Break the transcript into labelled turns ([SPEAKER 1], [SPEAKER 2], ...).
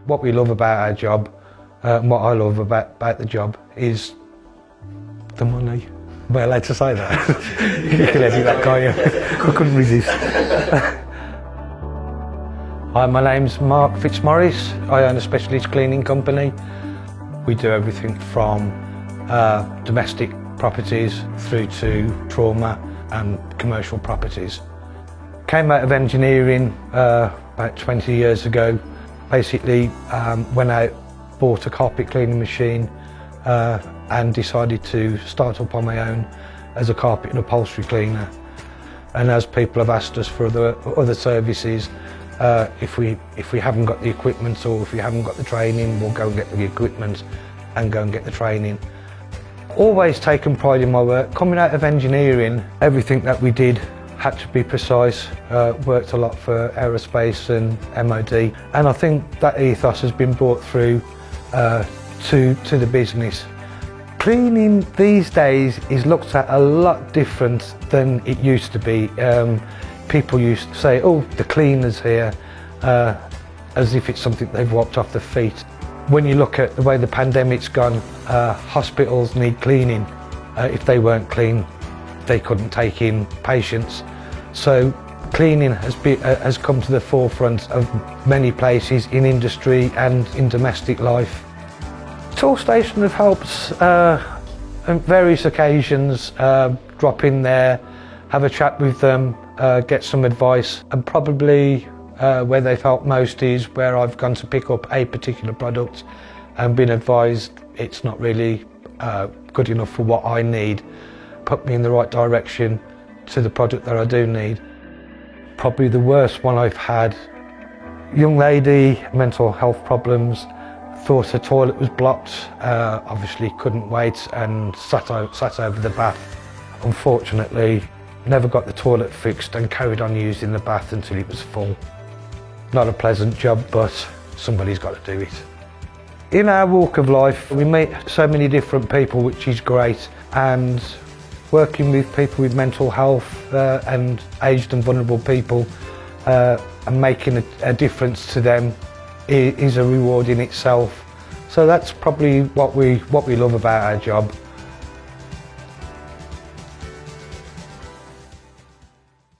[SPEAKER 1] what we love about our job, and what I love about the job is the money. Am I allowed to say that? You can edit that, can't you? I couldn't resist. Hi, my name's Mark Fitzmaurice. I own a specialist cleaning company. We do everything from domestic properties through to trauma and commercial properties. Came out of engineering about 20 years ago. Basically went out, bought a carpet cleaning machine and decided to start up on my own as a carpet and upholstery cleaner. And as people have asked us for other services, if we haven't got the equipment or if we haven't got the training, we'll go and get the equipment and go and get the training. Always taken pride in my work. Coming out of engineering, everything that we did had to be precise. Worked a lot for aerospace and MOD, and I think that ethos has been brought through to the business. Cleaning these days is looked at a lot different than it used to be. People used to say, oh, the cleaner's here, as if it's something they've wiped off their feet. When you look at the way the pandemic's gone, hospitals need cleaning. If they weren't clean, they couldn't take in patients. So cleaning has come to the forefront of many places in industry and in domestic life. Tool station have helped on various occasions, drop in there, have a chat with them, get some advice, and probably where they've helped most is where I've gone to pick up a particular product and been advised it's not really good enough for what I need, put me in the right direction to the product that I do need. Probably the worst one I've had, young lady, mental health problems, thought her toilet was blocked, obviously couldn't wait and sat over the bath. Unfortunately, never got the toilet fixed and carried on using the bath until it was full. Not a pleasant job, but somebody's got to do it. In our walk of life, we meet so many different people, which is great, and working with people with mental health and aged and vulnerable people and making a difference to them is a reward in itself. So that's probably what we love about our job.